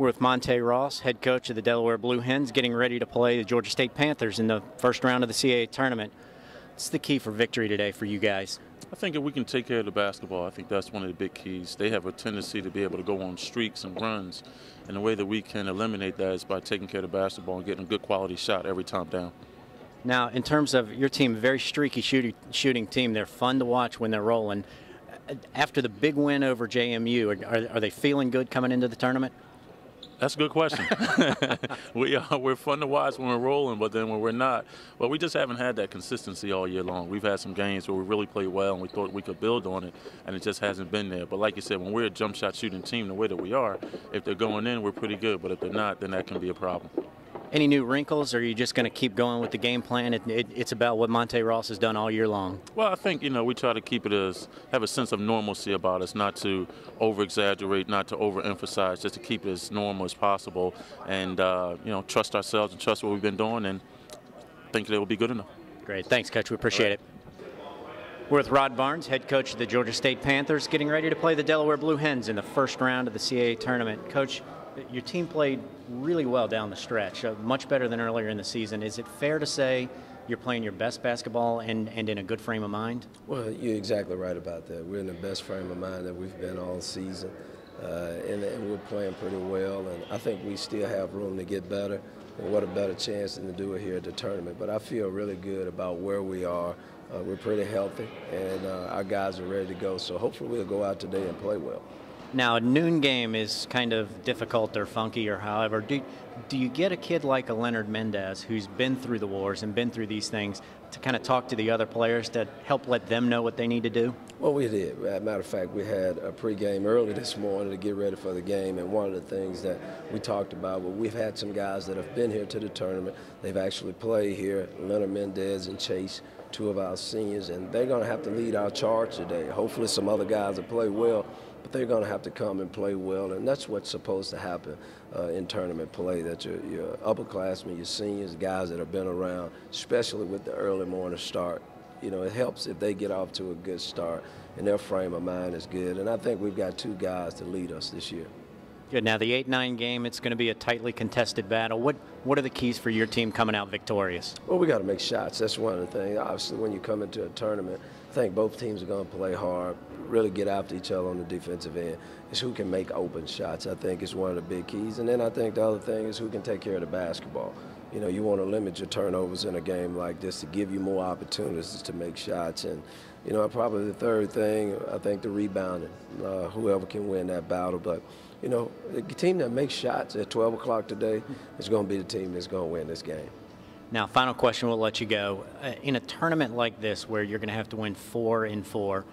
We're with Monte Ross, head coach of the Delaware Blue Hens, getting ready to play the Georgia State Panthers in the first round of the CAA Tournament. What's the key for victory today for you guys? I think if we can take care of the basketball, I think that's one of the big keys. They have a tendency to be able to go on streaks and runs, and the way that we can eliminate that is by taking care of the basketball and getting a good quality shot every time down. Now, in terms of your team, very streaky shooting team. They're fun to watch when they're rolling. After the big win over JMU, are they feeling good coming into the tournament? That's a good question. We're fun to watch when we're rolling, but then when we're not, well, we just haven't had that consistency all year long. We've had some games where we really played well and we thought we could build on it, and it just hasn't been there. But like you said, when we're a jump shot shooting team the way that we are, if they're going in, we're pretty good. But if they're not, then that can be a problem. Any new wrinkles, or are you just going to keep going with the game plan? It's about what Monte Ross has done all year long. Well, I think, we try to keep it have a sense of normalcy about us, not to over-exaggerate, not to overemphasize, just to keep it as normal as possible and, trust ourselves and trust what we've been doing and think that it will be good enough. Great. Thanks, Coach. We appreciate it. We're with Rod Barnes, head coach of the Georgia State Panthers, getting ready to play the Delaware Blue Hens in the first round of the CAA Tournament. Coach, your team played really well down the stretch, much better than earlier in the season. Is it fair to say you're playing your best basketball and in a good frame of mind? Well, you're exactly right about that. We're in the best frame of mind that we've been all season, and we're playing pretty well. And I think we still have room to get better. And what a better chance than to do it here at the tournament. But I feel really good about where we are. We're pretty healthy, and our guys are ready to go. So hopefully we'll go out today and play well. Now, a noon game is kind of difficult or funky or however. Do you get a kid like a Leonard Mendez who's been through the wars and been through these things to kind of talk to the other players to help let them know what they need to do? Well, we did. As a matter of fact, we had a pregame early this morning to get ready for the game, and one of the things that we talked about, well, we've had some guys that have been here to the tournament. They've actually played here, Leonard Mendez and Chase, two of our seniors, and they're going to have to lead our charge today. Hopefully some other guys will play well, but they're going to have to come and play well, and that's what's supposed to happen in tournament play, that your upperclassmen, your seniors, guys that have been around, especially with the early morning start, it helps if they get off to a good start and their frame of mind is good. And I think we've got two guys to lead us this year. Good. Now, the 8-9 game, it's going to be a tightly contested battle. What are the keys for your team coming out victorious? Well, we got to make shots. That's one of the things. Obviously, when you come into a tournament, I think both teams are going to play hard, really get after each other on the defensive end. It's who can make open shots, I think, is one of the big keys. And then I think the other thing is who can take care of the basketball. You want to limit your turnovers in a game like this to give you more opportunities to make shots. And, probably the third thing, I think the rebounding, whoever can win that battle. But, the team that makes shots at 12 o'clock today is going to be the team that's going to win this game. Now, final question, we'll let you go. In a tournament like this where you're going to have to win 4 in 4,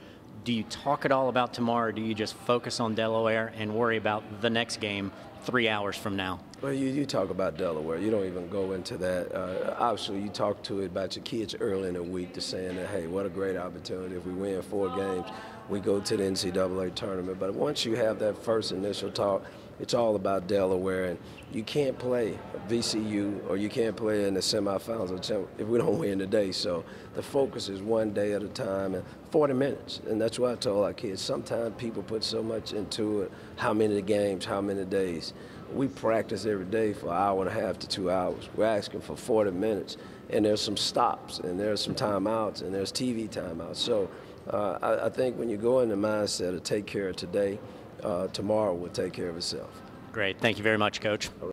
do you talk at all about tomorrow, or do you just focus on Delaware and worry about the next game 3 hours from now? Well, you talk about Delaware. You don't even go into that. Obviously, you talk to it about your kids early in the week to saying that, hey, what a great opportunity. If we win 4 games, we go to the NCAA tournament. But once you have that first initial talk, it's all about Delaware. And you can't play VCU or you can't play in the semifinals if we don't win today. So the focus is one day at a time and 40 minutes. And that's what I told our kids. Sometimes people put so much into it, how many games, how many days. We practice every day for an hour and a half to 2 hours. We're asking for 40 minutes, and there's some stops, and there's some timeouts, and there's TV timeouts. So I think when you go in the mindset of take care of today, tomorrow will take care of itself. Great. Thank you very much, Coach.